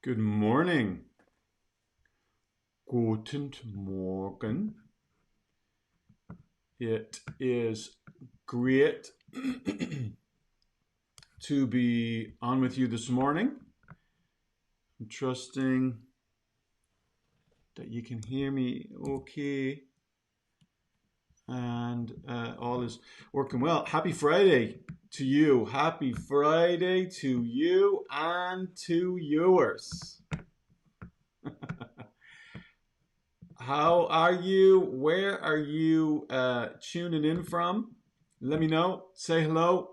Good morning. Guten Morgen. It is great to be on with you this morning. I'm trusting that you can hear me okay and all is working well. Happy Friday to you. Happy Friday to you and to yours. How are you? Where are you tuning in from? Let me know. Say hello.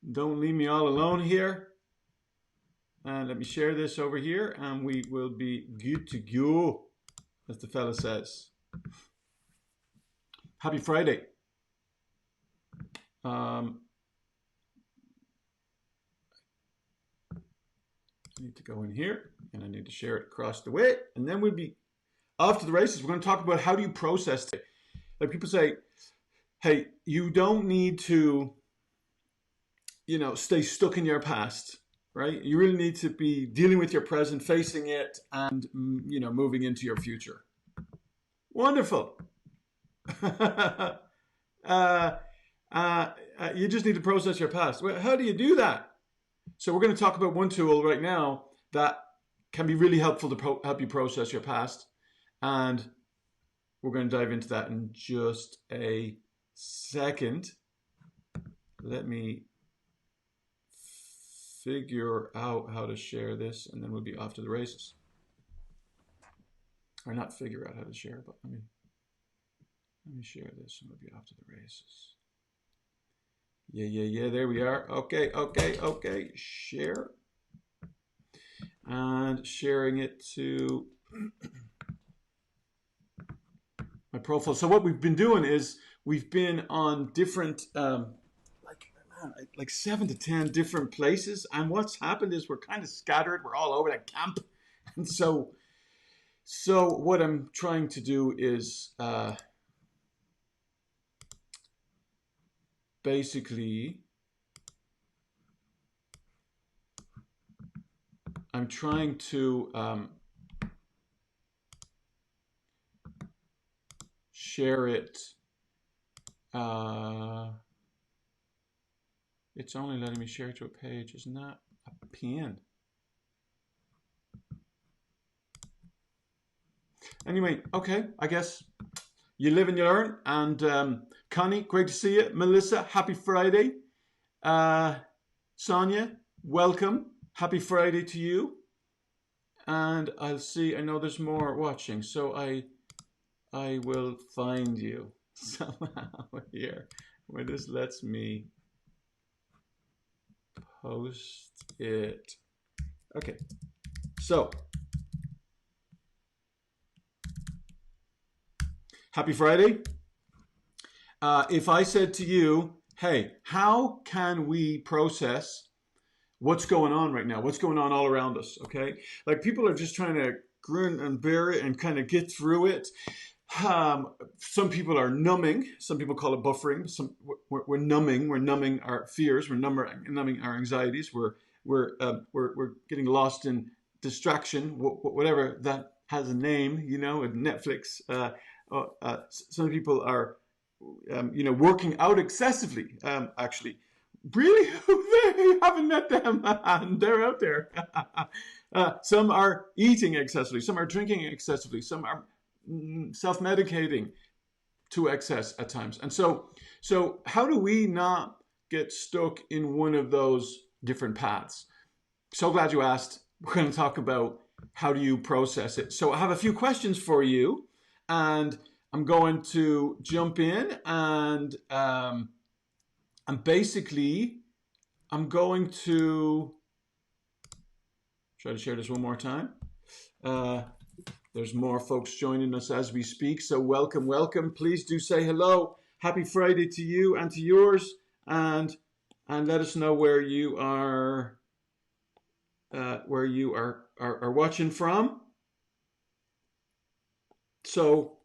Don't leave me all alone here. Let me share this over here and we will be good to go, as the fella says. Happy Friday. I need to go in here and I need to share it across the way and then we'll be off to the races. We're going to talk about how do you process it. Like people say, hey, you don't need to, stay stuck in your past, right? You really need to be dealing with your present, facing it, and, moving into your future. Wonderful. You just need to process your past. Well, how do you do that? So we're going to talk about one tool right now that can be really helpful to help you process your past. And we're going to dive into that in just a second. Let me figure out how to share this and then we'll be off to the races. Or not figure out how to share, but let me share this and we'll be off to the races. Yeah, there we are. Okay, share. And sharing it to my profile. So what we've been doing is we've been on different, like 7 to 10 different places. And what's happened is we're kind of scattered. We're all over that camp. And so what I'm trying to do is basically I'm trying to share it. It's only letting me share it to a page. Isn't that a pain? Anyway, okay, I guess you live and you learn. And Connie, great to see you. Melissa, happy Friday. Sonia, welcome. Happy Friday to you. And I'll see, I know there's more watching, so I will find you somehow here where this lets me post it. Okay, so happy Friday. If I said to you, hey, how can we process what's going on right now? What's going on all around us, okay? Like people are just trying to grin and bear it and kind of get through it. Some people are numbing. Some people call it buffering. We're numbing our fears. We're numbing our anxieties. We're getting lost in distraction, whatever that has a name, Netflix. Some people are, working out excessively, actually. Really? You haven't met them. They're out there. Some are eating excessively. Some are drinking excessively. Some are self-medicating to excess at times. And so how do we not get stuck in one of those different paths? So glad you asked. We're going to talk about how do you process it. So I have a few questions for you, and I'm going to jump in and basically I'm going to try to share this one more time. There's more folks joining us as we speak, so welcome. Please do say hello. Happy Friday to you and to yours, and let us know where you are watching from. So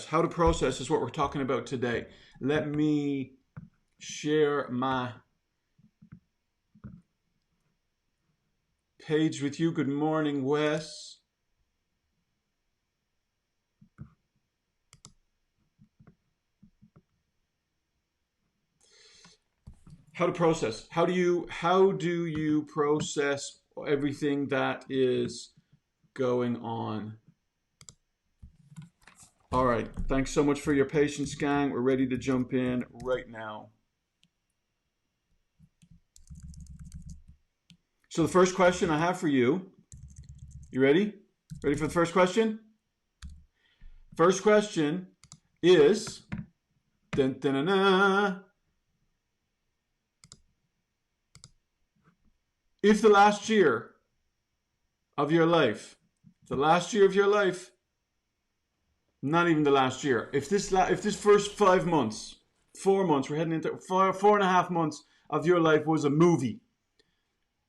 how to process is what we're talking about today. Let me share my page with you. Good morning, Wes. How to process. How do you process everything that is going on? All right. Thanks so much for your patience, gang. We're ready to jump in right now. So the first question I have for you, you ready? Ready for the first question? First question is, dun, dun, dun, dun, if the last year of your life, not even the last year, if this first 5 months, 4 months, we're heading into 4.5 months of your life was a movie.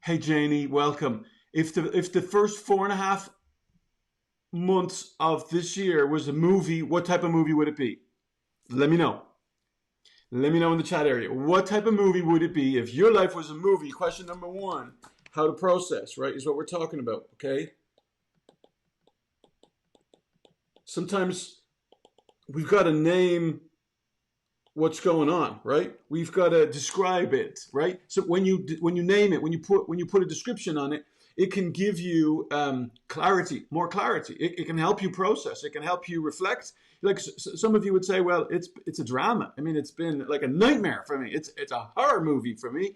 Hey Janie, welcome. If the first 4.5 months of this year was a movie, what type of movie would it be? Let me know. Let me know in the chat area. What type of movie would it be if your life was a movie? Question number one, how to process, right, is what we're talking about, okay? Sometimes we've got to name what's going on, right? We've got to describe it, right? So when you name it, when you put a description on it, it can give you clarity, more clarity. It can help you process. It can help you reflect. Like some of you would say, well, it's a drama. I mean, it's been like a nightmare for me. It's a horror movie for me.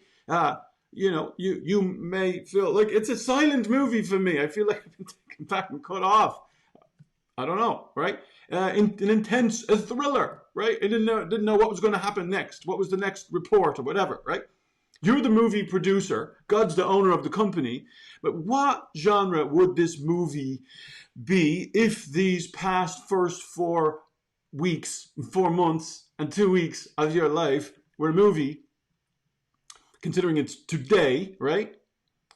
You may feel like it's a silent movie for me. I feel like I've been taken back and cut off. I don't know, right? An intense thriller, right? I didn't know what was going to happen next. What was the next report or whatever, right? You're the movie producer. God's the owner of the company. But what genre would this movie be if these past first 4 weeks, 4 months, and 2 weeks of your life were a movie? Considering it's today, right?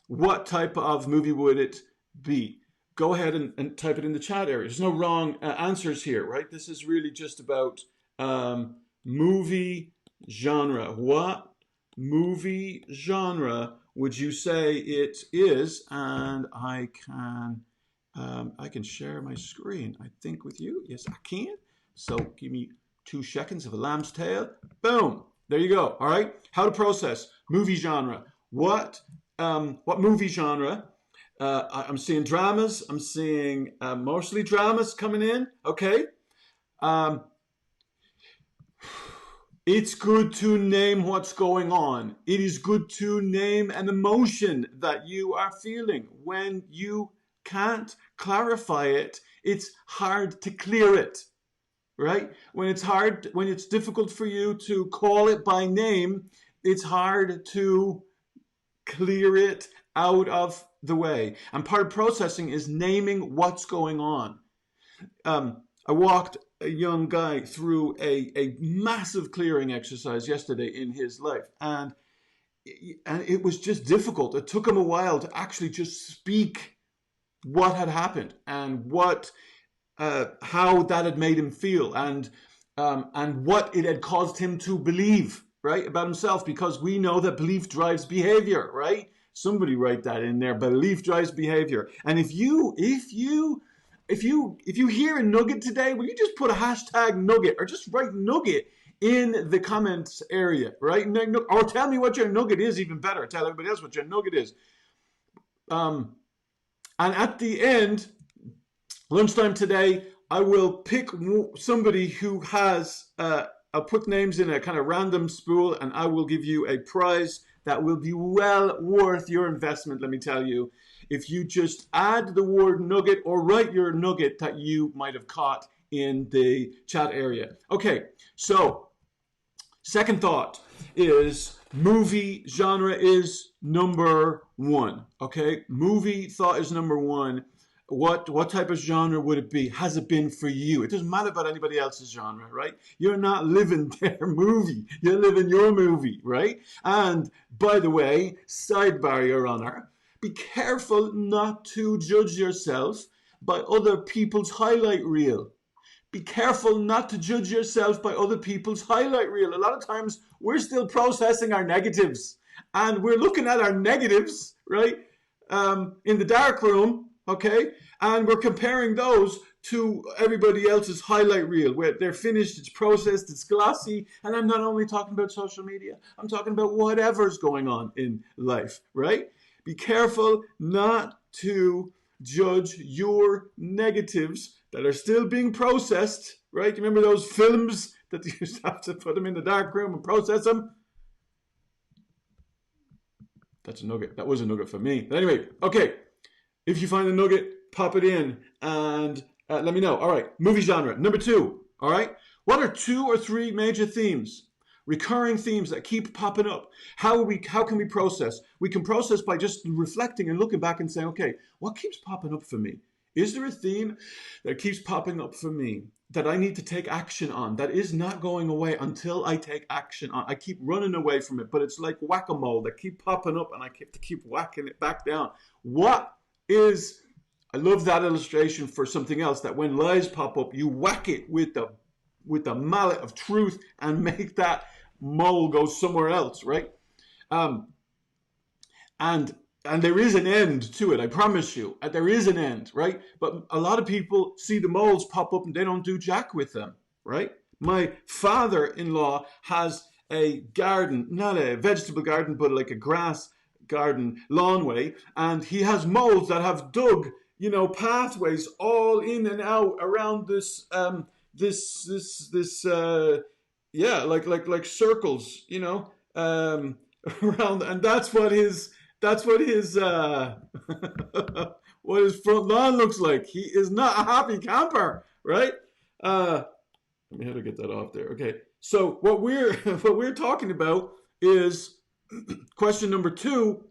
What type of movie would it be? Go ahead and type it in the chat area. There's no wrong answers here, right? This is really just about movie genre. What movie genre would you say it is? And I can share my screen, I think, with you. Yes, I can. So give me 2 seconds of a lamb's tail. Boom. There you go. All right. How to process movie genre. What movie genre? I'm seeing dramas. I'm seeing mostly dramas coming in. Okay. It's good to name what's going on. It is good to name an emotion that you are feeling. When you can't clarify it, it's hard to clear it, right? When it's difficult for you to call it by name, it's hard to clear it out of the way. And part of processing is naming what's going on. I walked a young guy through a massive clearing exercise yesterday in his life, and it was just difficult. It took him a while to actually just speak what had happened and how that had made him feel, and what it had caused him to believe, right, about himself, because we know that belief drives behavior, right? Somebody write that in there. Belief drives behavior. And if you hear a nugget today, will you just put a hashtag nugget or just write nugget in the comments area, right? Or tell me what your nugget is, even better. Tell everybody else what your nugget is. And at the end, lunchtime today, I will pick somebody who has, I'll put names in a kind of random spool, and I will give you a prize that will be well worth your investment, let me tell you, if you just add the word nugget or write your nugget that you might have caught in the chat area. Okay, so second thought is movie genre is number one. Okay, movie thought is number one. What type of genre would it be? Has it been for you? It doesn't matter about anybody else's genre, right? You're not living their movie. You're living your movie, right? And by the way, sidebar, Your Honor, be careful not to judge yourself by other people's highlight reel. Be careful not to judge yourself by other people's highlight reel. A lot of times we're still processing our negatives, and we're looking at our negatives, right? in the dark room, okay? And we're comparing those to everybody else's highlight reel where they're finished, it's processed, it's glossy. And I'm not only talking about social media, I'm talking about whatever's going on in life, right? Be careful not to judge your negatives that are still being processed, right? You remember those films that you used to have to put them in the dark room and process them? That's a nugget. That was a nugget for me. But anyway, okay. If you find a nugget, pop it in and let me know. All right, movie genre. Number 2, all right? What are 2 or 3 major themes, recurring themes that keep popping up? How can we process? We can process by just reflecting and looking back and saying, okay, what keeps popping up for me? Is there a theme that keeps popping up for me that I need to take action on, that is not going away until I take action on? I keep running away from it, but it's like whack-a-mole that keep popping up and I have to keep whacking it back down. What is, I love that illustration for something else, that when lies pop up, you whack it with the mallet of truth and make that mole go somewhere else, right? And there is an end to it, I promise you. There is an end, right? But a lot of people see the moles pop up and they don't do jack with them, right? My father-in-law has a garden, not a vegetable garden, but like a grass garden, lawnway, and he has moles that have dug, pathways all in and out around this, like circles, around, and that's what his what his front lawn looks like. He is not a happy camper, right? Let me how to get that off there. Okay, so what we're talking about is question number 2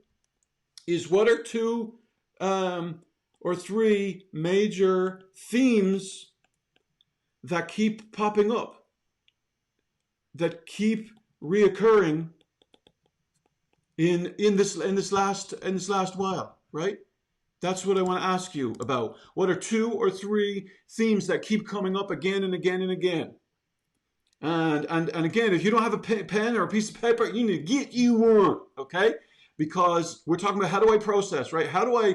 is what are 2 or 3 major themes that keep popping up, that keep reoccurring in this last while, right? That's what I want to ask you about. What are 2 or 3 themes that keep coming up again and again and again? And again, if you don't have a pen or a piece of paper, you need to get you one, okay? Because we're talking about how do I process, right? How do I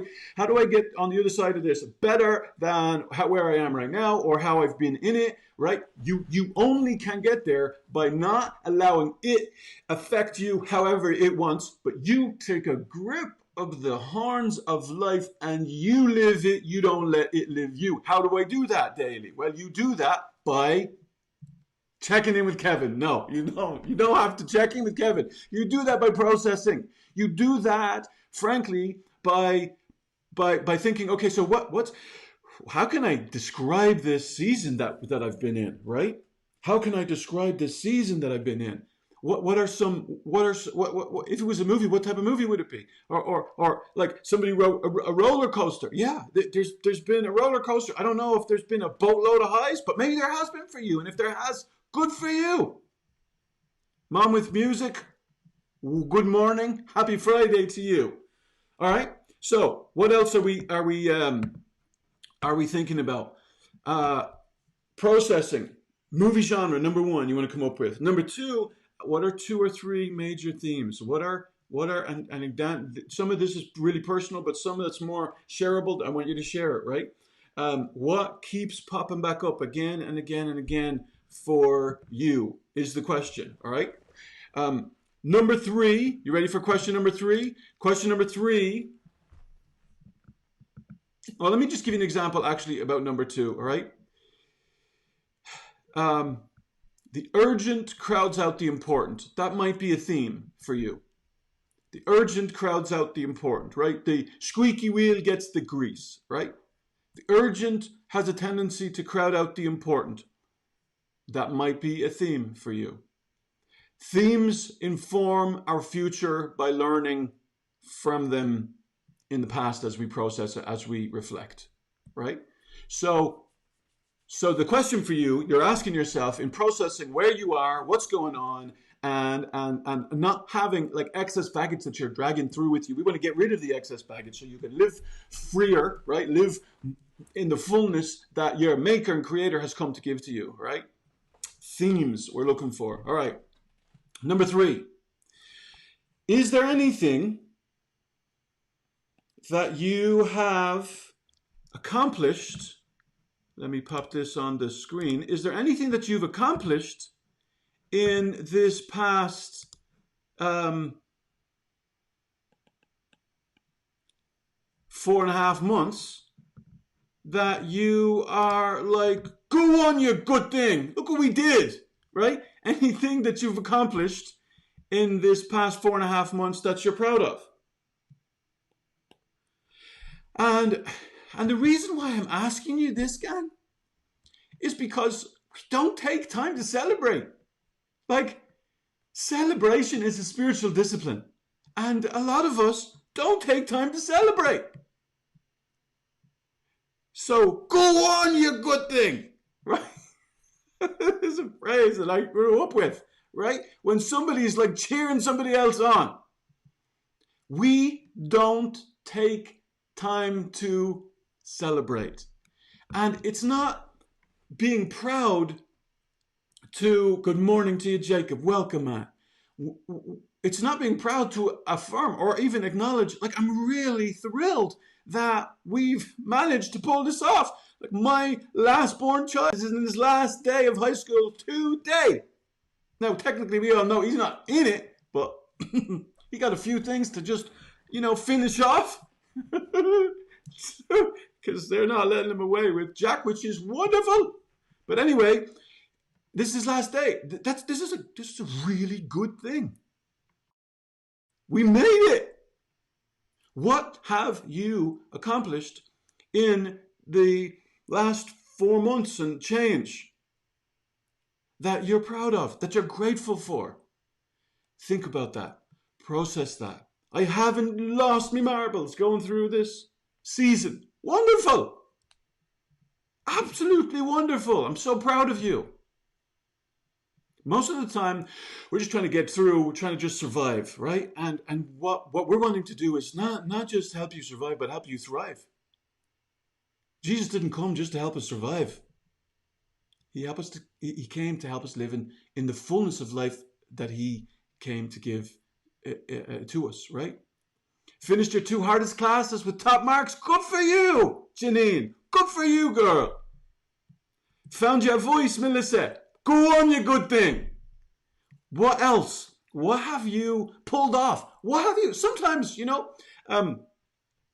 get on the other side of this better than where I am right now or how I've been in it, right? You only can get there by not allowing it affect you however it wants, but you take a grip of the horns of life and you live it. You don't let it live you. How do I do that daily? Well, you do that by checking in with Kevin. No, you don't have to check in with Kevin. You do that by processing. You do that, frankly, by thinking, okay, so how can I describe this season that I've been in, right? How can I describe this season that I've been in? What if it was a movie, what type of movie would it be? Or like somebody wrote a roller coaster. Yeah, there's been a roller coaster. I don't know if there's been a boatload of highs, but maybe there has been for you. And if there has, good for you. Mom with music, good morning. Happy Friday to you. All right. So what else are we thinking about? Processing. Movie genre, number 1, you want to come up with. Number 2, what are 2 or 3 major themes? And again, some of this is really personal, but some of it's more shareable. I want you to share it, right? What keeps popping back up again and again and again for you is the question, all right? Number 3, you ready for question number 3? Question number 3, well, let me just give you an example actually about number 2, all right? The urgent crowds out the important. That might be a theme for you. The urgent crowds out the important, right? The squeaky wheel gets the grease, right? The urgent has a tendency to crowd out the important. That might be a theme for you. Themes inform our future by learning from them in the past as we process it, as we reflect, right? So the question for you, you're asking yourself in processing where you are, what's going on, and not having like excess baggage that you're dragging through with you. We want to get rid of the excess baggage so you can live freer, right? Live in the fullness that your maker and creator has come to give to you, right? Themes we're looking for. All right. Number 3. Is there anything that you have accomplished? Let me pop this on the screen. Is there anything that you've accomplished in this past 4.5 months that you are like, go on, you good thing. Look what we did, right? Anything that you've accomplished in this past 4.5 months that you're proud of? And the reason why I'm asking you this, gang, is because we don't take time to celebrate. Like, celebration is a spiritual discipline. And a lot of us don't take time to celebrate. So, go on, you good thing, right? It's a phrase that I grew up with, right? When somebody's like cheering somebody else on. We don't take time to celebrate. And it's not being proud to, good morning to you, Jacob, welcome, man. It's not being proud to affirm or even acknowledge, like, I'm really thrilled that we've managed to pull this off. Like, my last born child is in his last day of high school today. Now, technically, we all know he's not in it, but he got a few things to just, finish off. Because they're not letting him away with Jack, which is wonderful. But anyway, this is his last day. This is a really good thing. We made it. What have you accomplished in the last 4 months and change that you're proud of, that you're grateful for? Think about that. Process that. I haven't lost me marbles going through this season. Wonderful. Absolutely wonderful. I'm so proud of you. Most of the time, we're just trying to get through. We're trying to just survive, right? And what we're wanting to do is not just help you survive, but help you thrive. Jesus didn't come just to help us survive. He came to help us live in the fullness of life that he came to give to us, right? Finished your 2 hardest classes with top marks. Good for you, Janine. Good for you, girl. Found your voice, Melissa. Go on, you good thing. What else? What have you pulled off? What have you? Sometimes,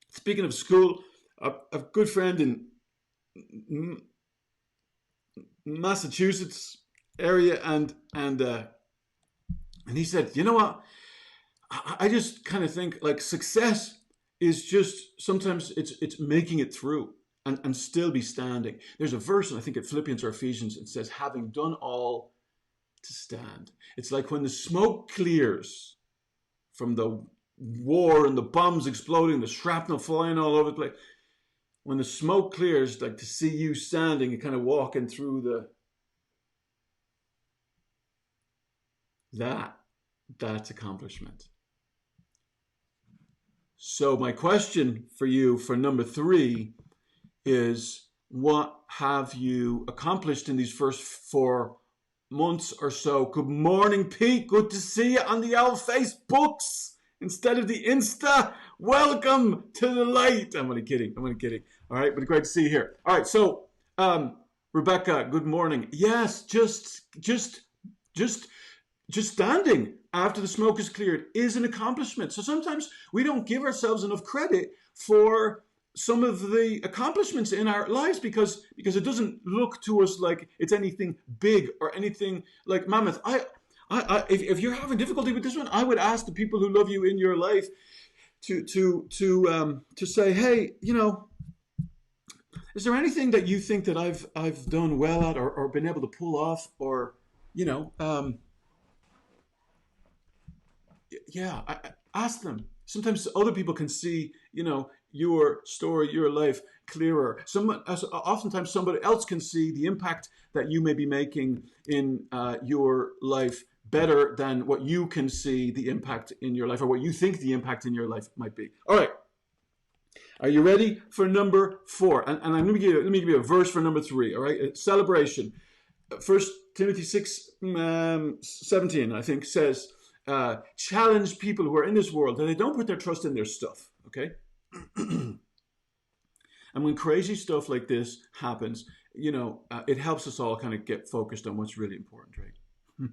speaking of school, a good friend in Massachusetts area, and he said, you know what? I just kind of think like success is just sometimes it's making it through and still be standing. There's a verse, and I think at Philippians or Ephesians, it says, having done all to stand. It's like when the smoke clears from the war and the bombs exploding, the shrapnel flying all over the place. When the smoke clears, like to see you standing and kind of walking through that's accomplishment. So my question for you for number 3 is, what have you accomplished in these first 4 months or so? Good morning, Pete. Good to see you on the old Facebooks instead of the Insta. Welcome to the light. I'm only kidding. All right, but great to see you here. All right, so Rebecca, good morning. Yes, just standing after the smoke is cleared is an accomplishment. So sometimes we don't give ourselves enough credit for some of the accomplishments in our lives because it doesn't look to us like it's anything big or anything like mammoth. If you're having difficulty with this one, I would ask the people who love you in your life to say, hey, is there anything that you think that I've done well at or been able to pull off, or I ask them. Sometimes other people can see, your story, your life clearer. Oftentimes somebody else can see the impact that you may be making in your life better than what you can see the impact in your life, or what you think the impact in your life might be. All right. Are you ready for number 4? And let me give you a verse for number 3. All right. Celebration. 1 Timothy 6:17, I think, says, challenge people who are in this world that they don't put their trust in their stuff. Okay. And when crazy stuff like this happens, it helps us all kind of get focused on what's really important, right?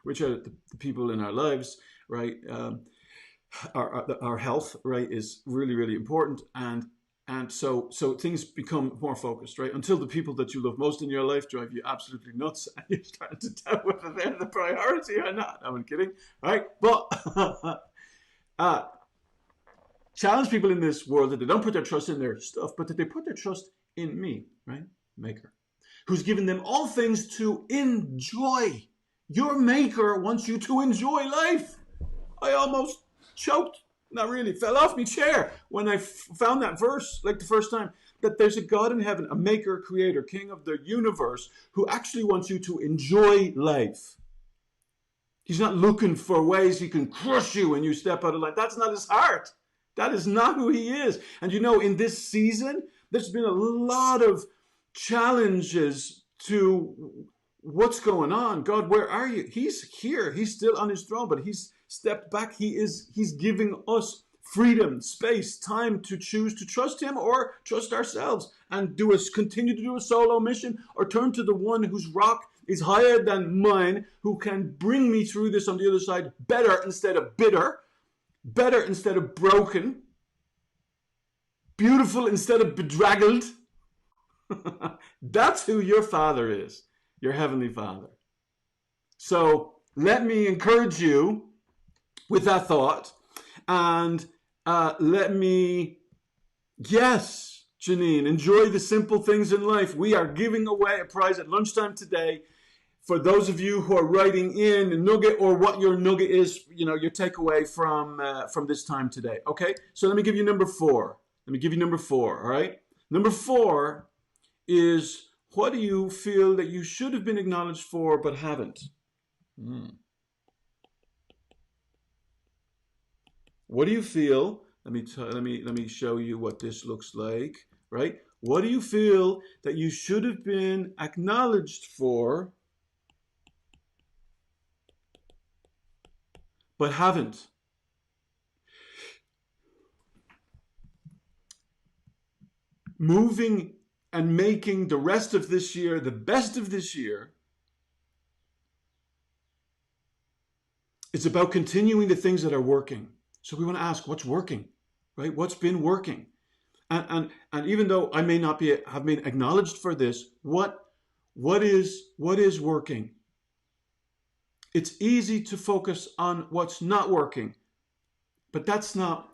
Which are the people in our lives, right? Our health, right, is really, really important. And so things become more focused, right? Until the people that you love most in your life drive you absolutely nuts, and you're starting to doubt whether they're the priority or not. I'm kidding, right? But uh, challenge people in this world that they don't put their trust in their stuff, but that they put their trust in me, right? Maker, who's given them all things to enjoy. Your maker wants you to enjoy life. I almost choked, not really, fell off my chair when I found that verse, like the first time, that there's a God in heaven, a maker, creator, king of the universe, who actually wants you to enjoy life. He's not looking for ways he can crush you when you step out of line. That's not his heart. That is not who he is. And in this season, there's been a lot of challenges to what's going on. God, where are you? He's here. He's still on his throne, but he's stepped back. He's giving us freedom, space, time to choose to trust him or trust ourselves and continue to do a solo mission, or turn to the one whose rock is higher than mine, who can bring me through this on the other side better instead of bitter, better instead of broken, beautiful instead of bedraggled. That's who your Father is, your Heavenly Father. So let me encourage you with that thought, and yes, Janine, enjoy the simple things in life. We are giving away a prize at lunchtime today. For those of you who are writing in a nugget, or what your nugget is, your takeaway from this time today. Okay, so let me give you number 4. All right. Number 4 is, what do you feel that you should have been acknowledged for but haven't? What do you feel? Let me show you what this looks like. Right. What do you feel that you should have been acknowledged for but haven't? Moving and making the rest of this year the best of this year is about continuing the things that are working. So we want to ask, what's working, right? What's been working? And even though I may not have been acknowledged for this, what is working? It's easy to focus on what's not working, but that's not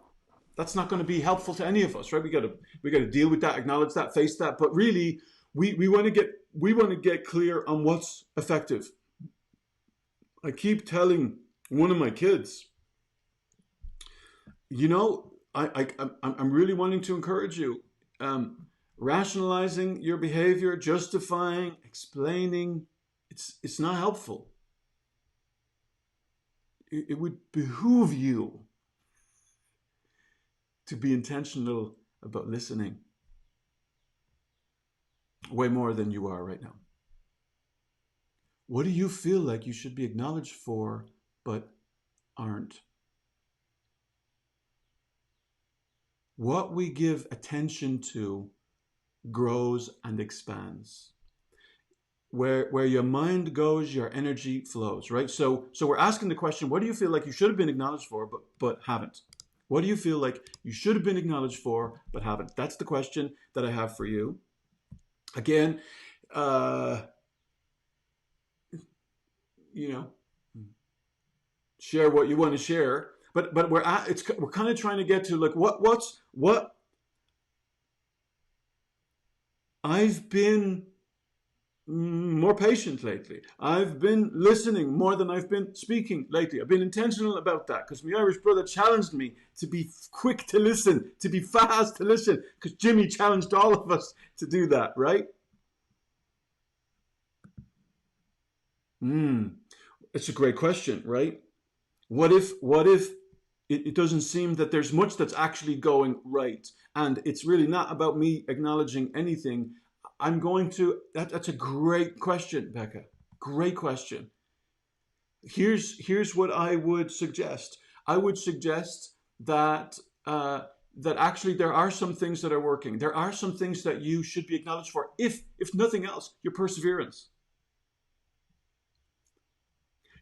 going to be helpful to any of us, right? We got to deal with that, acknowledge that, face that. But really, we want to get clear on what's effective. I keep telling one of my kids, I'm really wanting to encourage you. Rationalizing your behavior, justifying, explaining, it's not helpful. It would behoove you to be intentional about listening way more than you are right now. What do you feel like you should be acknowledged for but aren't? What we give attention to grows and expands. Where your mind goes, your energy flows, right? So we're asking the question, what do you feel like you should have been acknowledged for but haven't? What do you feel like you should have been acknowledged for but haven't? That's the question that I have for you. Again, share what you want to share, but we're kind of trying to get to, like, what I've been more patient lately. I've been listening more than I've been speaking lately. I've been intentional about that because my Irish brother challenged me to be quick to listen, to be fast to listen, because Jimmy challenged all of us to do that, right? It's a great question, right? What if it doesn't seem that there's much that's actually going right, and it's really not about me acknowledging anything? That's a great question, Becca. Great question. Here's what I would suggest. I would suggest that that actually there are some things that are working. There are some things that you should be acknowledged for, if nothing else, your perseverance.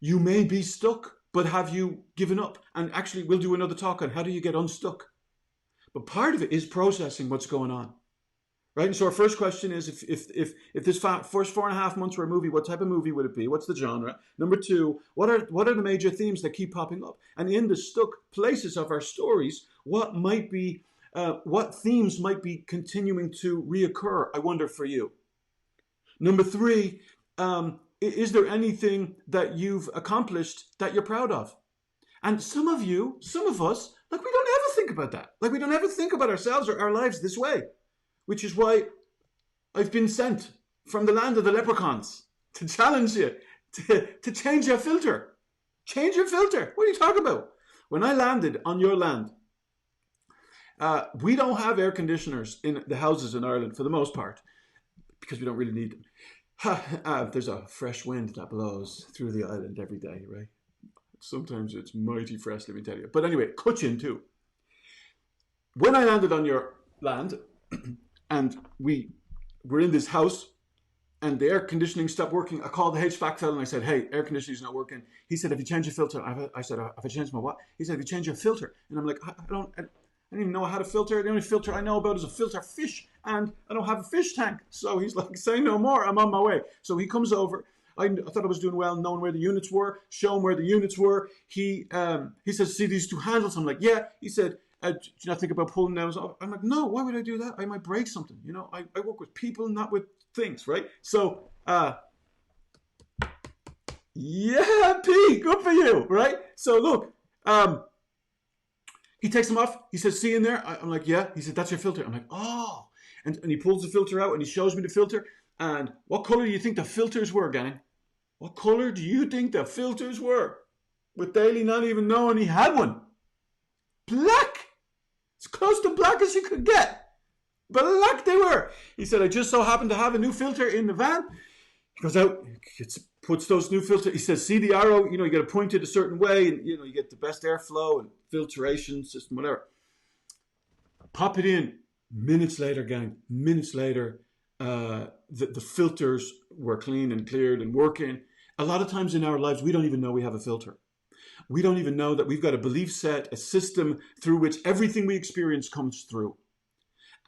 You may be stuck, but have you given up? And actually, we'll do another talk on how do you get unstuck. But part of it is processing what's going on, right? And so our first question is, if this first 4.5 months were a movie, what type of movie would it be? What's the genre? Number two, what are the major themes that keep popping up? And in the stuck places of our stories, what themes might be continuing to reoccur? I wonder for you. Number three, is there anything that you've accomplished that you're proud of? And some of us, like, we don't ever think about that. Like, we don't ever think about ourselves or our lives this way, which is why I've been sent from the land of the leprechauns to challenge you to change your filter. Change your filter. What are you talking about? When I landed on your land, we don't have air conditioners in the houses in Ireland for the most part because we don't really need them. There's a fresh wind that blows through the island every day, right? Sometimes it's mighty fresh, let me tell you. But anyway, Cutchin too. When I landed on your land, and we were in this house, and the air conditioning stopped working, I called the HVAC fellow and I said, "Hey, air conditioning's not working." He said, "Have you changed your filter?" I said, "Have I changed my what?" He said, "Have you changed your filter?" And I'm like, I don't even know how to filter. The only filter I know about is a filter fish, and I don't have a fish tank. So he's like, "Say no more, I'm on my way." So he comes over. I thought I was doing well, knowing where the units were, show him where the units were. He says, "See these two handles?" I'm like, "Yeah." He said, "Do you not think about pulling those off?" I'm like, "No, why would I do that? I might break something. You know, I work with people, not with things, right?" So, yeah, P, good for you, right? So look, he takes them off. He says, "See in there?" I'm like, "Yeah." He said, "That's your filter." I'm like, "Oh." And he pulls the filter out and he shows me the filter. And what color do you think the filters were, Ganning? What color do you think the filters were? With Daly not even knowing he had one. Black. As close to black as you could get. Black they were. He said, "I just so happened to have a new filter in the van." He goes out, puts those new filters. He says, "See the arrow? You know, you got to point it a certain way, and you know, you get the best airflow and filtration system, whatever." Pop it in. Minutes later, gang. Minutes later, the filters were clean and cleared and working. A lot of times in our lives, we don't even know we have a filter. We don't even know that we've got a belief set, a system through which everything we experience comes through.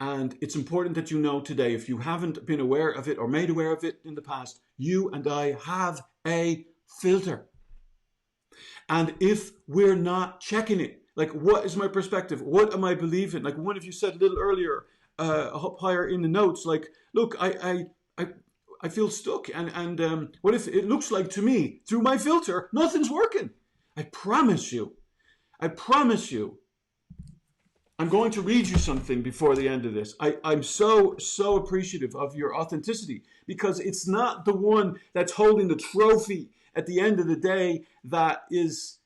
And it's important that you know today, if you haven't been aware of it or made aware of it in the past, you and I have a filter. And if we're not checking it, like, what is my perspective? What am I believing? Like one of you said a little earlier, up higher in the notes, like, look, I feel stuck. And what if it looks like to me, through my filter, nothing's working? I promise you, I'm going to read you something before the end of this. I'm so appreciative of your authenticity, because it's not the one that's holding the trophy at the end of the day that is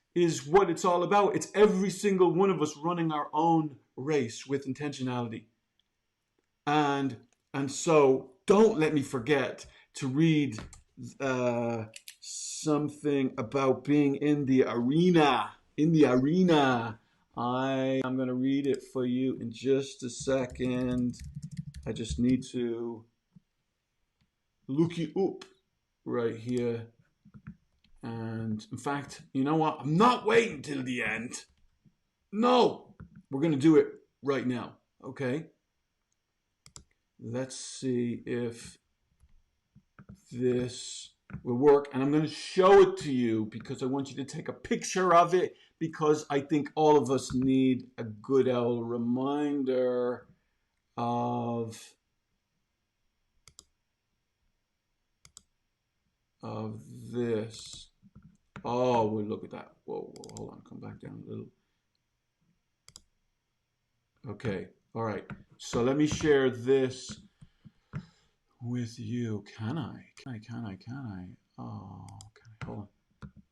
what it's all about. It's every single one of us running our own race with intentionality. And so don't let me forget to read something about being in the arena. I'm going to read it for you in just a second. I just need to look you up right here. And in fact, you know what? I'm not waiting till the end. No, we're going to do it right now. Okay. Let's see if this will work. And I'm going to show it to you because I want you to take a picture of it, because I think all of us need a good old reminder of this. Oh, well, look at that. Whoa, hold on. Come back down a little. Okay. All right. So let me share this with you. Can I? Oh, okay. Hold on.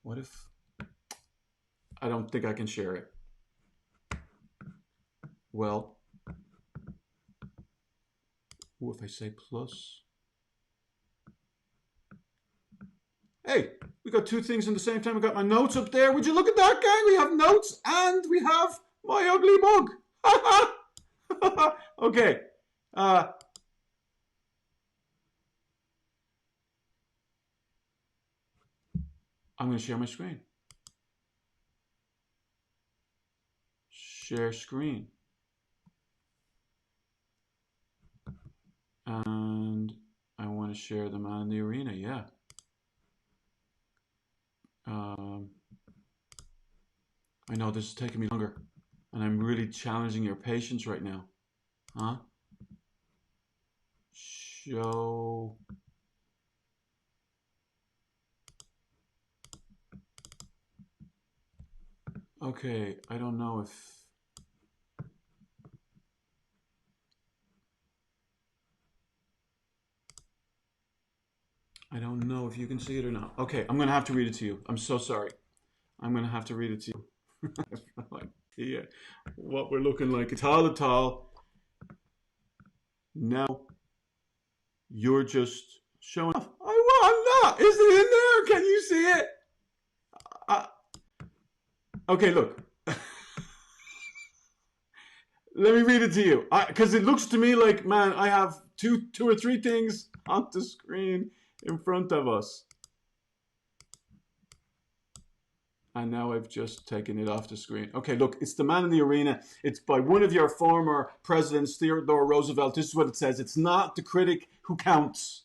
What if I don't think I can share it? Well, what if I say plus? Hey, we got two things in the same time. I got my notes up there. Would you look at that, gang? We have notes and we have my ugly mug. Okay. I'm going to share my screen. Share screen. And I want to share the man in the arena. Yeah. I know this is taking me longer, and I'm really challenging your patience right now. Huh? Show. Okay, I don't know if. I don't know if you can see it or not. Okay, I'm gonna have to read it to you. I'm so sorry. I'm gonna have to read it to you. I have no idea what we're looking like. It's all tall. Now you're just showing off. I'm not. Is it in there? Can you see it? Okay, look. Let me read it to you, because it looks to me like, man, I have two or three things on the screen in front of us. And now I've just taken it off the screen. Okay, look, it's the man in the arena. It's by one of your former presidents, Theodore Roosevelt. This is what it says. It's not the critic who counts.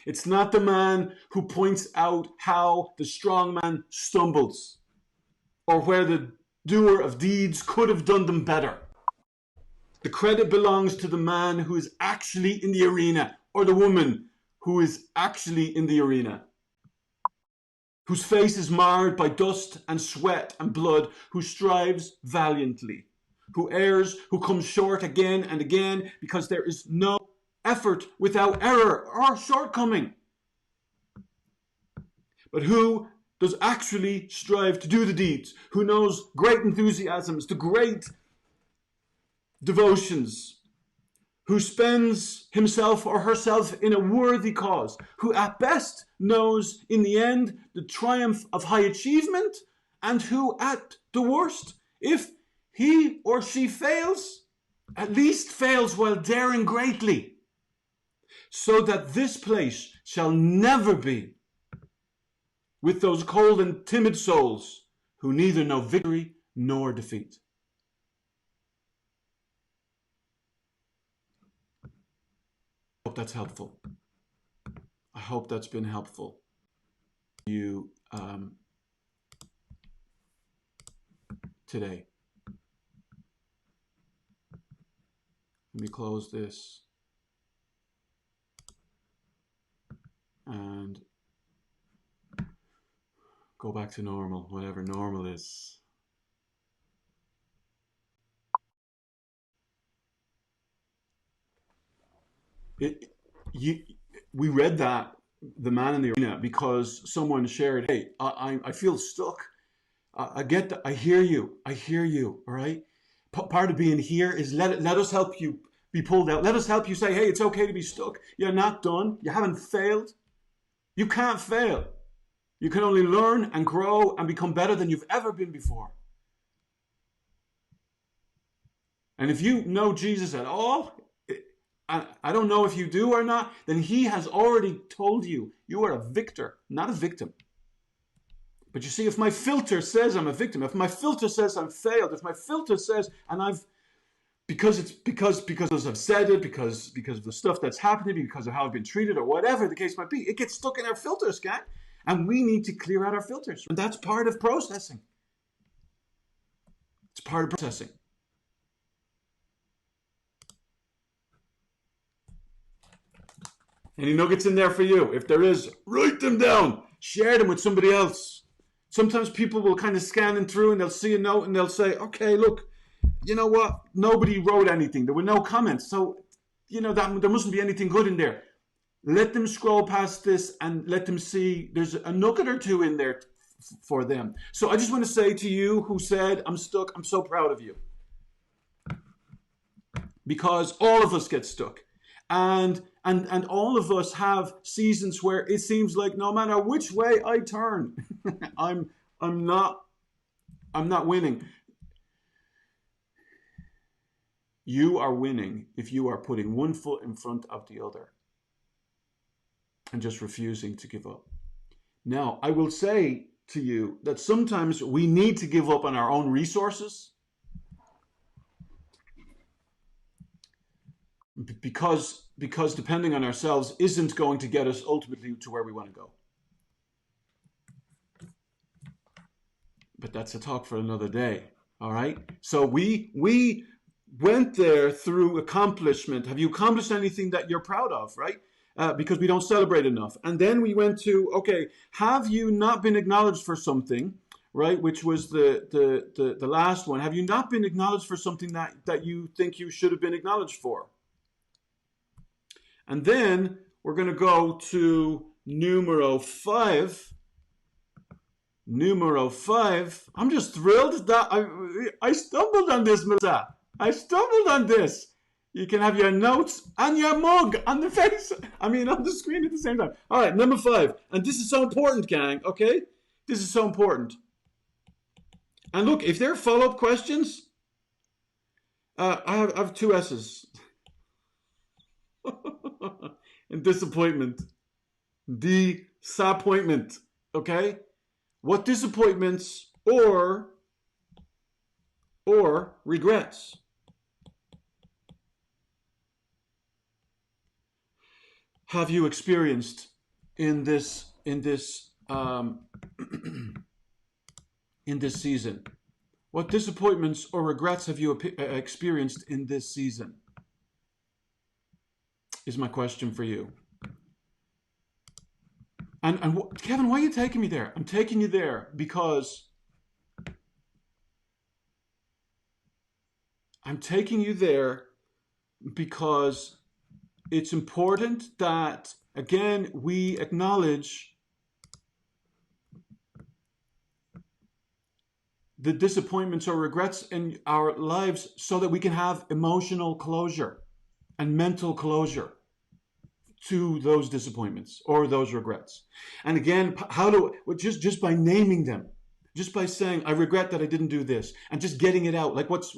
It's not the man who points out how the strong man stumbles or where the doer of deeds could have done them better. The credit belongs to the man who is actually in the arena, or the woman who is actually in the arena, whose face is marred by dust and sweat and blood, who strives valiantly, who errs, who comes short again and again, because there is no effort without error or shortcoming, but who does actually strive to do the deeds, who knows great enthusiasms, the great devotions, who spends himself or herself in a worthy cause, who at best knows in the end the triumph of high achievement, and who at the worst, if he or she fails, at least fails while daring greatly, so that this place shall never be with those cold and timid souls who neither know victory nor defeat. I hope that's helpful. I hope that's been helpful. You today. Let me close this and go back to normal, whatever normal is. We read that, the man in the arena, because someone shared, hey, I feel stuck. I get that. I hear you. All right. Part of being here is let us help you be pulled out. Let us help you say, hey, it's okay to be stuck. You're not done. You haven't failed. You can't fail. You can only learn and grow and become better than you've ever been before. And if you know Jesus at all, I don't know if you do or not, then he has already told you you are a victor, not a victim. But you see, if my filter says I'm a victim, if my filter says I'm failed, if my filter says, and I've, because I've said it, because of the stuff that's happened to me, because of how I've been treated, or whatever the case might be, it gets stuck in our filters, gang. And we need to clear out our filters. And that's part of processing. It's part of processing. Any nuggets in there for you? If there is, write them down. Share them with somebody else. Sometimes people will kind of scan through and they'll see a note and they'll say, okay, look, you know what? Nobody wrote anything. There were no comments. So, you know, that there mustn't be anything good in there. Let them scroll past this and let them see there's a nugget or two in there for them. So I just want to say to you who said, I'm stuck, I'm so proud of you. Because all of us get stuck. And all of us have seasons where it seems like no matter which way I turn, I'm not winning. You are winning if you are putting one foot in front of the other and just refusing to give up. Now, I will say to you that sometimes we need to give up on our own resources because depending on ourselves isn't going to get us ultimately to where we want to go. But that's a talk for another day. All right. So we went there through accomplishment. Have you accomplished anything that you're proud of? Right. Because we don't celebrate enough. And then we went to, okay, have you not been acknowledged for something? Right. Which was the last one. Have you not been acknowledged for something that you think you should have been acknowledged for? And then we're going to go to numero 5. Numero 5. I'm just thrilled that I stumbled on this, Melissa. I stumbled on this. You can have your notes and your mug on the face. On the screen at the same time. All right, number 5. And this is so important, gang, okay? This is so important. And look, if there are follow-up questions, I have 2 S's. And disappointment. Disappointment, okay? What disappointments or regrets have you experienced in this in this season? What disappointments or regrets have you experienced in this season? Is my question for you. And Kevin, why are you taking me there? I'm taking you there because it's important that, again, we acknowledge the disappointments or regrets in our lives so that we can have emotional closure and mental closure to those disappointments or those regrets. And again, just by naming them, just by saying, I regret that I didn't do this, and just getting it out. Like what's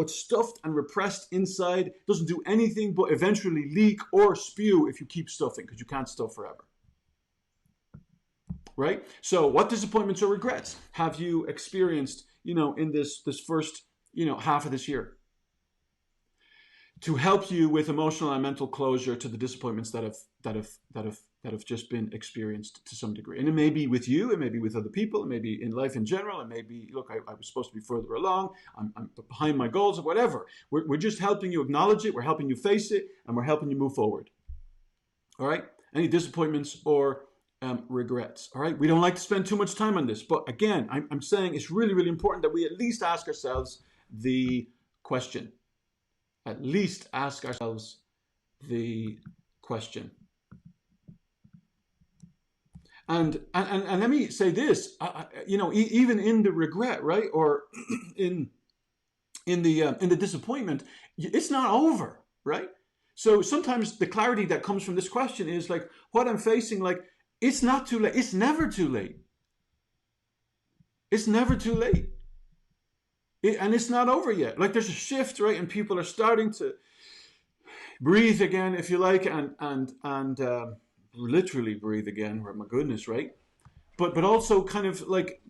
stuffed and repressed inside doesn't do anything but eventually leak or spew if you keep stuffing, because you can't stuff forever. Right? So what disappointments or regrets have you experienced, in this first, half of this year, to help you with emotional and mental closure to the disappointments that have just been experienced to some degree? And it may be with you, it may be with other people, it may be in life in general, it may be, look, I was supposed to be further along, I'm behind my goals, or whatever. We're just helping you acknowledge it, we're helping you face it, and we're helping you move forward. All right? Any disappointments or regrets? All right? We don't like to spend too much time on this, but again, I'm saying it's really, really important that we at least ask ourselves the question. At least ask ourselves the question. And let me say this, even in the regret, right, or in the disappointment, it's not over, right? So sometimes the clarity that comes from this question is like, what I'm facing, like, it's not too late. It's never too late. It's never too late. And it's not over yet. Like, there's a shift, right? And people are starting to breathe again, if you like, and literally breathe again. My goodness, right? But also kind of like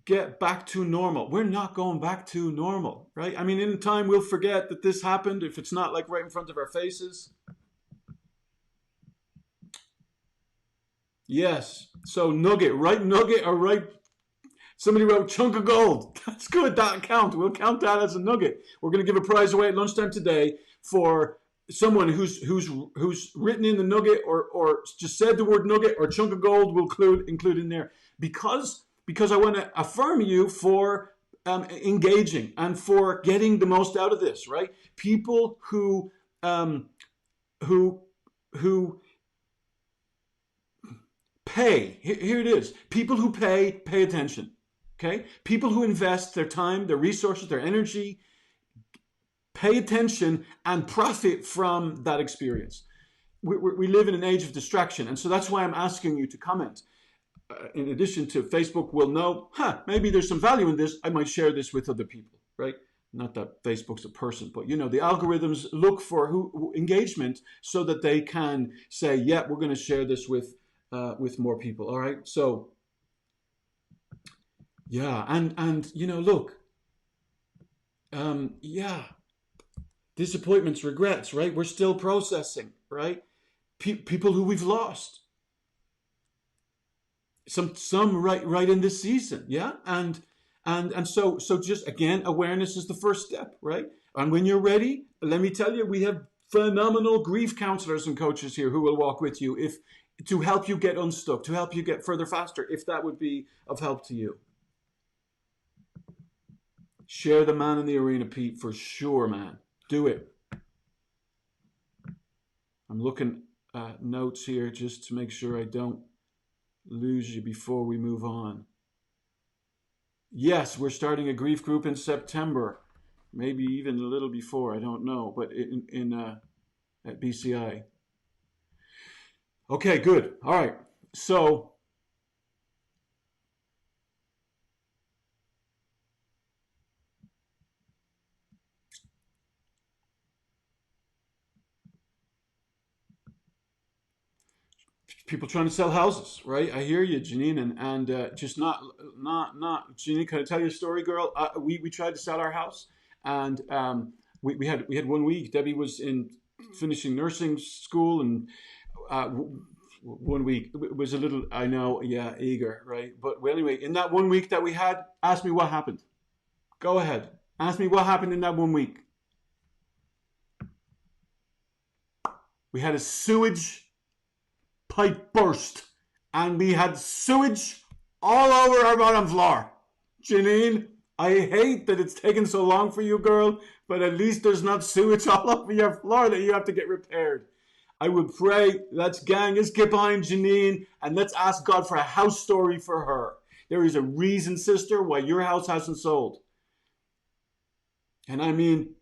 get back to normal. We're not going back to normal, right? In time we'll forget that this happened if it's not like right in front of our faces. Yes. So nugget, right nugget or right. Somebody wrote chunk of gold. That's good. That'll count. We'll count that as a nugget. We're going to give a prize away at lunchtime today for someone who's written in the nugget or just said the word nugget or chunk of gold. We'll include in there because I want to affirm you for engaging and for getting the most out of this. Right? People who pay. Here it is. People who pay attention. Okay? People who invest their time, their resources, their energy, pay attention and profit from that experience. We live in an age of distraction, and so that's why I'm asking you to comment. In addition to Facebook will know, maybe there's some value in this, I might share this with other people, right? not that Facebook's a person, but you know, the algorithms look for who engagement so that they can say, yeah, we're going to share this with more people. All right. So yeah, and you know, look, yeah, disappointments, regrets, right? We're still processing, right? People who we've lost, some right in this season, yeah, and so just again, awareness is the first step, right? And when you're ready, let me tell you, we have phenomenal grief counselors and coaches here who will walk with you if to help you get unstuck, to help you get further faster, if that would be of help to you. Share the man in the arena, Pete, for sure, man. Do it. I'm looking at notes here just to make sure I don't lose you before we move on. Yes, we're starting a grief group in September, maybe even a little before. I don't know, but at BCI. Okay, good. All right. So people trying to sell houses, right? I hear you, Janine, and just not. Janine, can I tell you a story, girl? We tried to sell our house, and we had 1 week. Debbie was in finishing nursing school, and 1 week it was a little. I know, yeah, eager, right? But well, anyway, in that 1 week that we had, ask me what happened. Go ahead, ask me what happened in that 1 week. We had a sewage pipe burst, and we had sewage all over our bottom floor. Janine, I hate that it's taken so long for you, girl, but at least there's not sewage all over your floor that you have to get repaired. I would pray, let's get behind Janine, and let's ask God for a house story for her. There is a reason, sister, why your house hasn't sold. And I mean,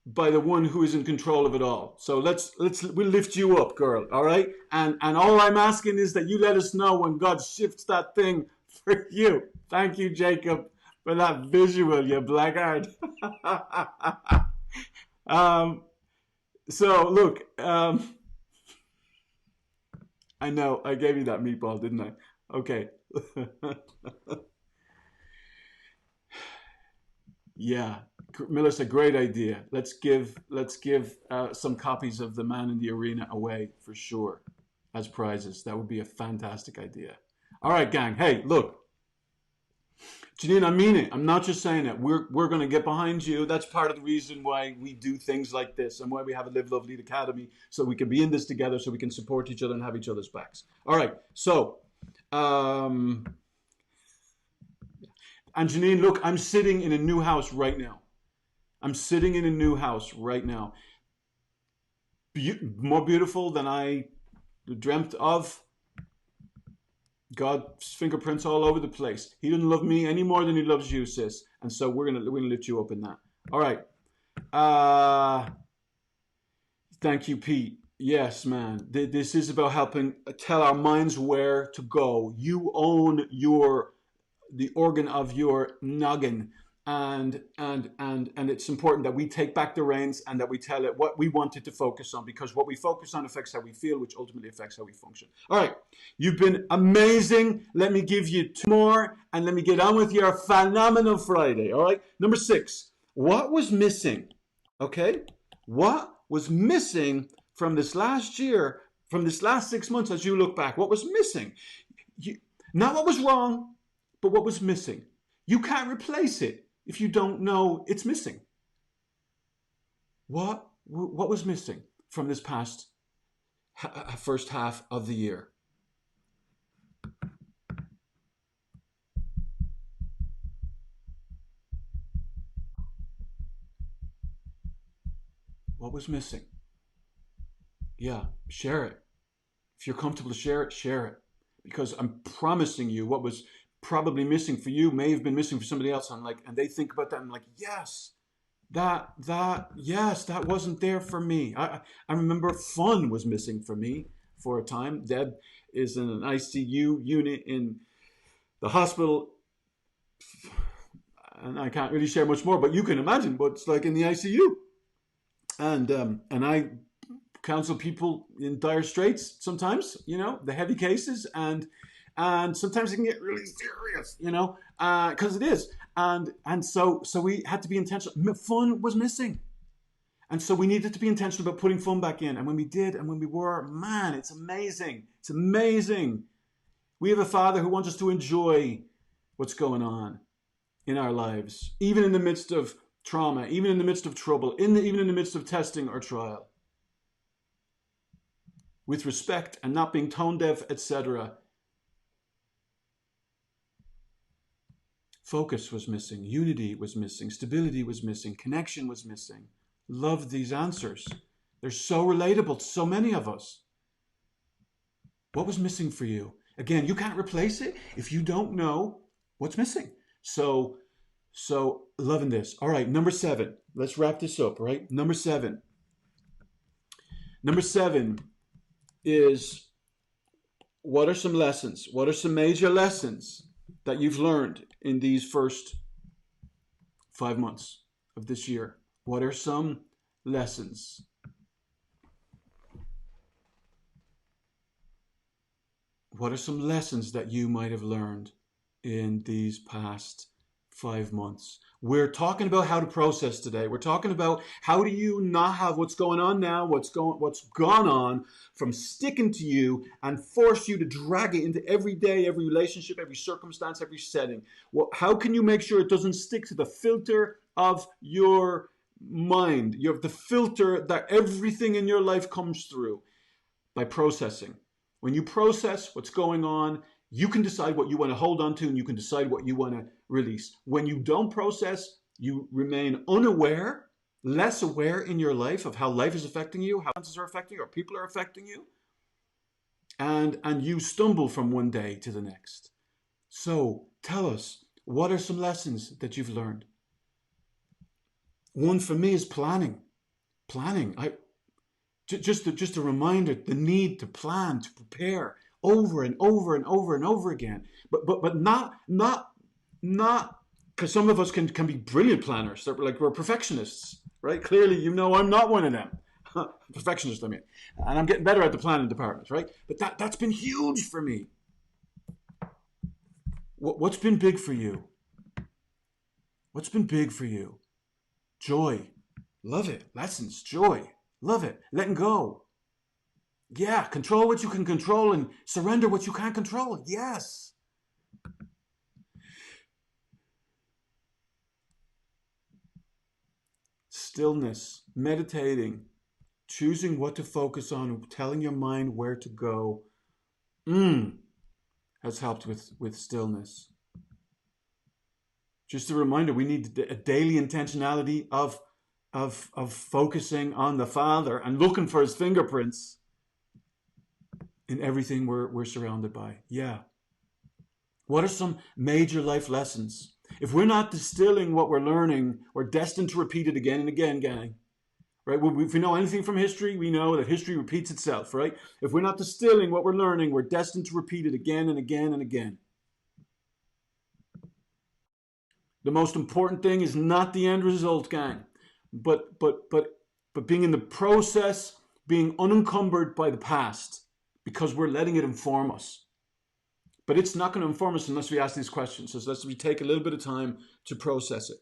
by the one who is in control of it all. So we'll lift you up, girl, all right? And all I'm asking is that you let us know when God shifts that thing for you. Thank you, Jacob, for that visual, you blackguard. So look, I know I gave you that meatball, didn't I? Okay. Yeah, Melissa, great idea. Let's give some copies of The Man in the Arena away for sure as prizes. That would be a fantastic idea. All right, gang. Hey, look, Janine, I mean it. I'm not just saying it. We're going to get behind you. That's part of the reason why we do things like this and why we have a Live Love Lead Academy, so we can be in this together, so we can support each other and have each other's backs. All right. So, and Janine, look, I'm sitting in a new house right now. I'm sitting in a new house right now. More beautiful than I dreamt of. God's fingerprints all over the place. He doesn't love me any more than he loves you, sis. And so we're gonna lift you up in that. All right. Thank you, Pete. Yes, man. This is about helping tell our minds where to go. You own the organ of your noggin, and it's important that we take back the reins and that we tell it what we want it to focus on, because what we focus on affects how we feel, which ultimately affects how we function. All right, you've been amazing. Let me give you 2 more, and let me get on with your phenomenal Friday. All right, number 6. What was missing? Okay, what was missing from this last year, from this last 6 months as you look back? What was missing? Not what was wrong, but what was missing. You can't replace it if you don't know it's missing. What was missing from this past first half of the year? What was missing? Yeah, share it. If you're comfortable to share it, share it. Because I'm promising you, what was probably missing for you may have been missing for somebody else. And they think about that and like, yes, yes, that wasn't there for me. I remember fun was missing for me for a time. Deb is in an ICU unit in the hospital. and I can't really share much more, but you can imagine what's like in the ICU. And I counsel people in dire straits sometimes, you know, the heavy cases, and sometimes it can get really serious, you know, because it is. And so we had to be intentional. Fun was missing. And so we needed to be intentional about putting fun back in. And when we did, and when we were, man, it's amazing. It's amazing. We have a Father who wants us to enjoy what's going on in our lives, even in the midst of trauma, even in the midst of trouble, even in the midst of testing or trial. With respect and not being tone deaf, etc. Focus was missing. Unity was missing. Stability was missing. Connection was missing. Love these answers. They're so relatable to so many of us. What was missing for you? Again, you can't replace it if you don't know what's missing. So loving this. All right, number 7. Let's wrap this up, right? Number 7. Number 7 is, what are some lessons? What are some major lessons that you've learned in these first 5 months of this year? What are some lessons? What are some lessons that you might have learned in these past 5 months? We're talking about how to process today. We're talking about how do you not have what's going on now, what's gone on from sticking to you and force you to drag it into every day, every relationship, every circumstance, every setting. Well, how can you make sure it doesn't stick to the filter of your mind? You have the filter that everything in your life comes through by processing. When you process what's going on, you can decide what you want to hold on to and you can decide what you want to release. When you don't process, you remain unaware, less aware in your life of how life is affecting you, how finances are affecting you, or people are affecting you. And you stumble from one day to the next. So tell us, what are some lessons that you've learned? One for me is planning. Planning. Just a reminder, the need to plan, to prepare over and over and over and over again. But not because some of us can be brilliant planners. We're perfectionists, right? Clearly, you know, I'm not one of them. Perfectionist, I mean. And I'm getting better at the planning department, right? But that's been huge for me. What's been big for you? What's been big for you? Joy. Love it. Lessons. Joy. Love it. Letting go. Yeah. Control what you can control and surrender what you can't control. Yes. Stillness. Meditating. Choosing what to focus on. Telling your mind where to go. Has helped with stillness. Just a reminder, we need a daily intentionality of focusing on the Father and looking for his fingerprints in everything we're surrounded by. Yeah. What are some major life lessons? If we're not distilling what we're learning, we're destined to repeat it again and again, gang. Right? If we know anything from history, we know that history repeats itself, right? If we're not distilling what we're learning, we're destined to repeat it again and again and again. The most important thing is not the end result, gang, but being in the process, being unencumbered by the past, because we're letting it inform us. But it's not going to inform us unless we ask these questions. So let's take a little bit of time to process it.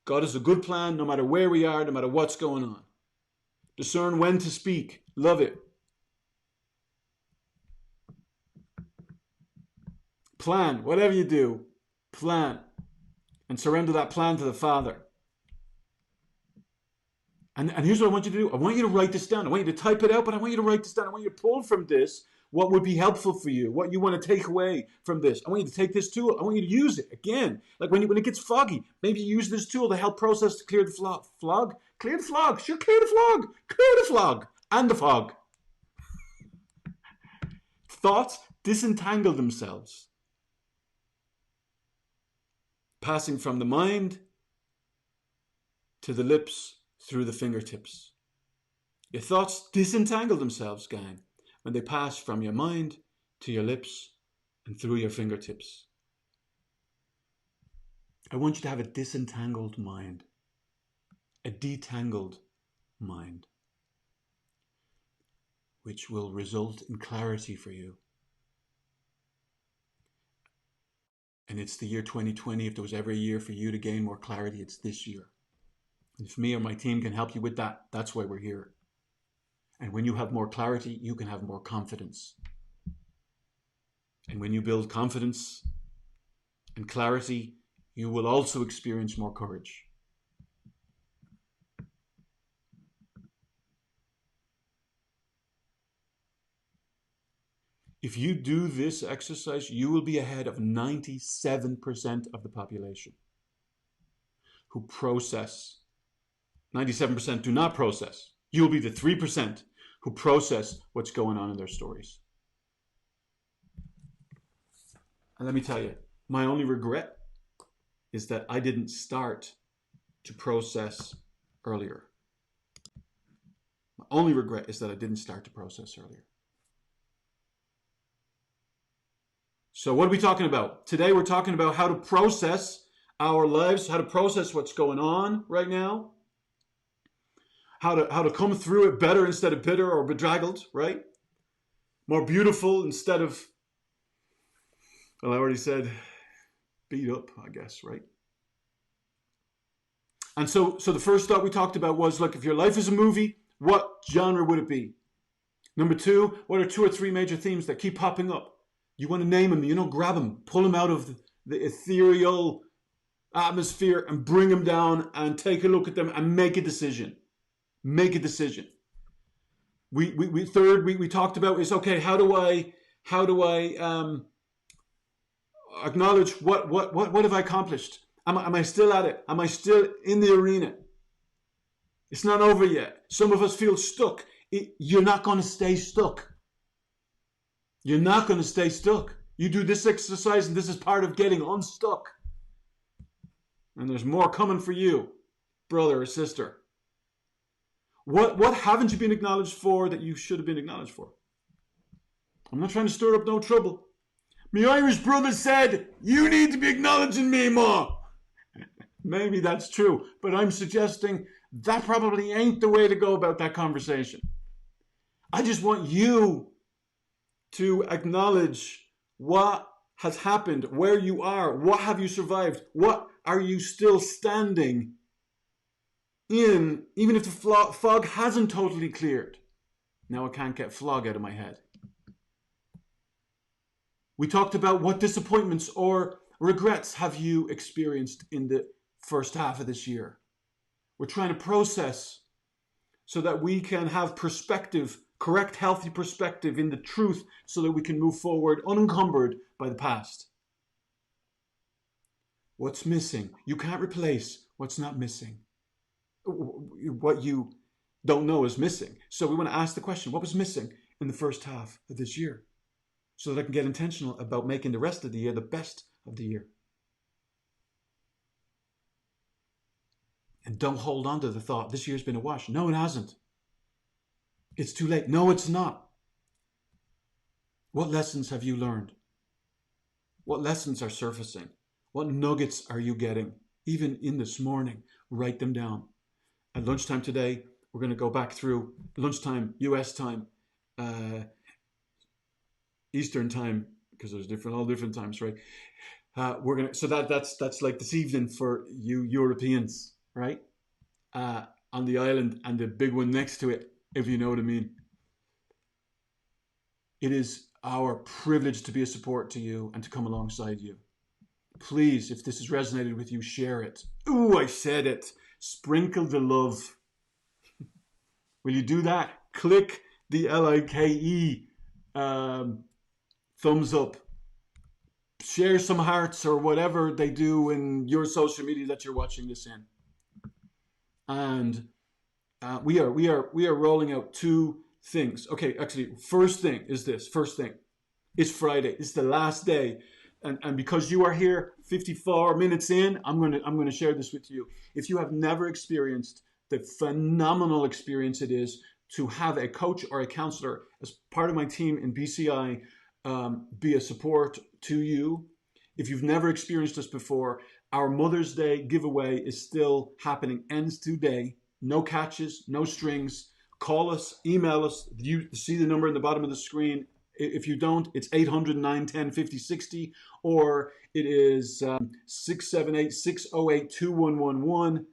God has a good plan no matter where we are, no matter what's going on. Discern when to speak. Love it. Plan. Whatever you do, plan. And surrender that plan to the Father. And here's what I want you to do. I want you to write this down. I want you to type it out, but I want you to write this down. I want you to pull from this what would be helpful for you, what you want to take away from this. I want you to take this tool. I want you to use it again. Like when it gets foggy, maybe you use this tool to help process to clear the fog. Clear the fog. Sure, clear the fog. Clear the fog. And the fog. Thoughts disentangle themselves, passing from the mind to the lips through the fingertips. Your thoughts disentangle themselves, gang, when they pass from your mind to your lips and through your fingertips. I want you to have a disentangled mind, a detangled mind, which will result in clarity for you. And it's the year 2020. If there was ever a year for you to gain more clarity, it's this year. And if me or my team can help you with that, that's why we're here. And when you have more clarity, you can have more confidence. And when you build confidence and clarity, you will also experience more courage. If you do this exercise, you will be ahead of 97% of the population who process. 97% do not process. You will be the 3% who process what's going on in their stories. And let me tell you, my only regret is that I didn't start to process earlier. My only regret is that I didn't start to process earlier. So what are we talking about? Today we're talking about how to process our lives, how to process what's going on right now, how to come through it better instead of bitter or bedraggled, right? More beautiful instead of, well, I already said beat up, I guess, right? And so the first thought we talked about was, look, if your life is a movie, what genre would it be? Number two, what are 2 or 3 major themes that keep popping up? You want to name them, grab them, pull them out of the ethereal atmosphere and bring them down and take a look at them and make a decision. Make a decision. We talked about is, okay, how do I acknowledge what have I accomplished? Am I still at it? Am I still in the arena? It's not over yet. Some of us feel stuck. You're not going to stay stuck. You're not going to stay stuck. You do this exercise and this is part of getting unstuck. And there's more coming for you, brother or sister. What haven't you been acknowledged for that you should have been acknowledged for? I'm not trying to stir up no trouble. My Irish brother said, you need to be acknowledging me more. Maybe that's true, but I'm suggesting that probably ain't the way to go about that conversation. I just want you to acknowledge what has happened, where you are, what have you survived, what are you still standing in, even if the fog hasn't totally cleared. Now I can't get fog out of my head. We talked about what disappointments or regrets have you experienced in the first half of this year. We're trying to process so that we can have perspective, correct, healthy perspective in the truth so that we can move forward unencumbered by the past. What's missing? You can't replace what's not missing. What you don't know is missing. So we want to ask the question, what was missing in the first half of this year? So that I can get intentional about making the rest of the year the best of the year. And don't hold on to the thought, this year's been a wash. No, it hasn't. It's too late. No, it's not. What lessons have you learned? What lessons are surfacing? What nuggets are you getting? Even in this morning, write them down. At lunchtime today, we're going to go back through lunchtime, US time, Eastern time, because there's all different times, right? So that's like this evening for you Europeans, right? On the island and the big one next to it, if you know what I mean. It is our privilege to be a support to you and to come alongside you. Please, if this has resonated with you, share it. Ooh, I said it. Sprinkle the love. Will you do that? Click the LIKE thumbs up. Share some hearts or whatever they do in your social media that you're watching this in. And we are rolling out 2 things. Okay, actually, first thing is this. First thing, it's Friday. It's the last day. And because you are here 54 minutes in, I'm going to share this with you. If you have never experienced the phenomenal experience it is to have a coach or a counselor as part of my team in BCI be a support to you, if you've never experienced this before, Our Mother's Day giveaway is still happening, ends today. No catches, no strings. Call us, email us. You see the number in the bottom of the screen. If you don't, it's 800 910 5060, or it is 678 608 2111.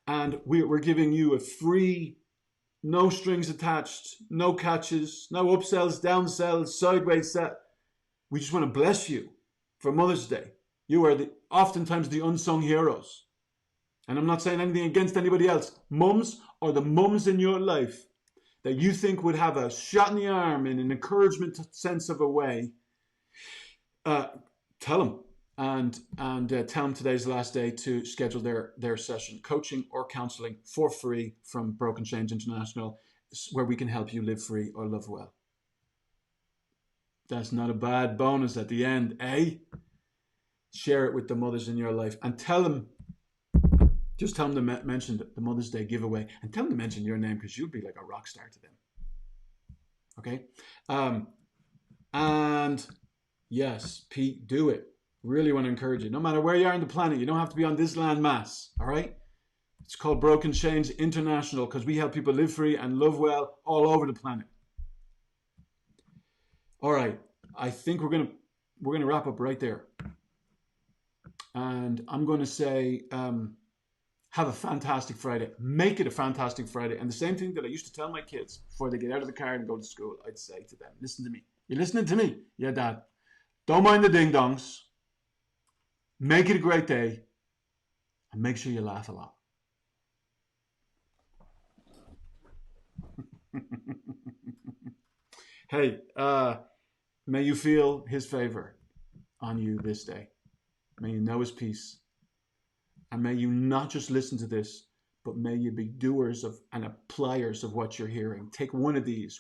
And we're giving you a free, no strings attached, no catches, no upsells, downsells, sideways set. We just want to bless you for Mother's Day. You are oftentimes the unsung heroes. And I'm not saying anything against anybody else. Mums or the mums in your life that you think would have a shot in the arm in an encouragement sense of a way, tell them. And tell them today's the last day to schedule their session, coaching or counseling for free from Broken Chains International, where we can help you live free or love well. That's not a bad bonus at the end, eh? Share it with the mothers in your life and tell them, just tell them to mention the Mother's Day giveaway and tell them to mention your name, because you'll be like a rock star to them. Okay? And yes, Pete, do it. Really want to encourage you. No matter where you are on the planet, you don't have to be on this land mass, all right? It's called Broken Chains International because we help people live free and love well all over the planet. All right, I think we're gonna wrap up right there. And I'm going to say, have a fantastic Friday. Make it a fantastic Friday. And the same thing that I used to tell my kids before they get out of the car and go to school, I'd say to them, listen to me. You're listening to me? Yeah, Dad. Don't mind the ding-dongs. Make it a great day. And make sure you laugh a lot. Hey, may you feel his favor on you this day. May you know his peace. And may you not just listen to this, but may you be doers of and appliers of what you're hearing. Take one of these,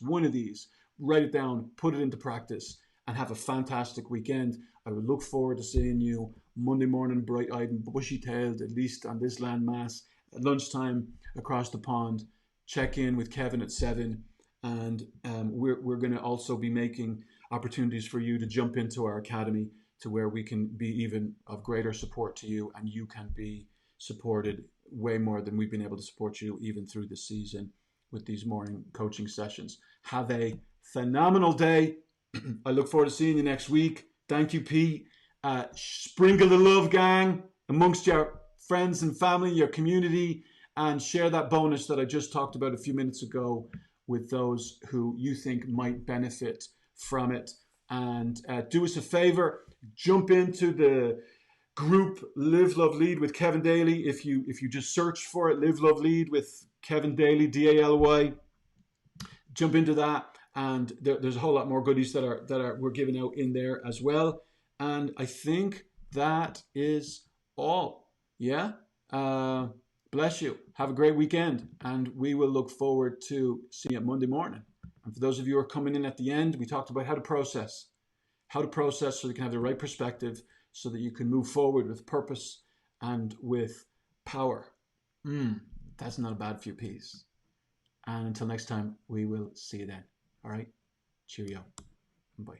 write it down, put it into practice, and have a fantastic weekend. I would look forward to seeing you Monday morning, bright-eyed and bushy-tailed, at least on this land mass, at lunchtime across the pond. Check in with Kevin at 7. And we're going to also be making opportunities for you to jump into our academy, to where we can be even of greater support to you, and you can be supported way more than we've been able to support you even through the season with these morning coaching sessions. Have a phenomenal day. I look forward to seeing you next week. Thank you, Pete. Sprinkle the love, gang, amongst your friends and family, your community, and share that bonus that I just talked about a few minutes ago with those who you think might benefit from it. And do us a favor, jump into the group Live, Love, Lead with Kevin Daly. If you just search for it, Live, Love, Lead with Kevin Daly, D-A-L-Y, jump into that. And there's a whole lot more goodies that we're giving out in there as well. And I think that is all. Yeah. Bless you. Have a great weekend. And we will look forward to seeing you Monday morning. And for those of you who are coming in at the end, we talked about how to process so you can have the right perspective, so that you can move forward with purpose and with power. That's not a bad few P's. And until next time, we will see you then. All right? Cheerio. Bye.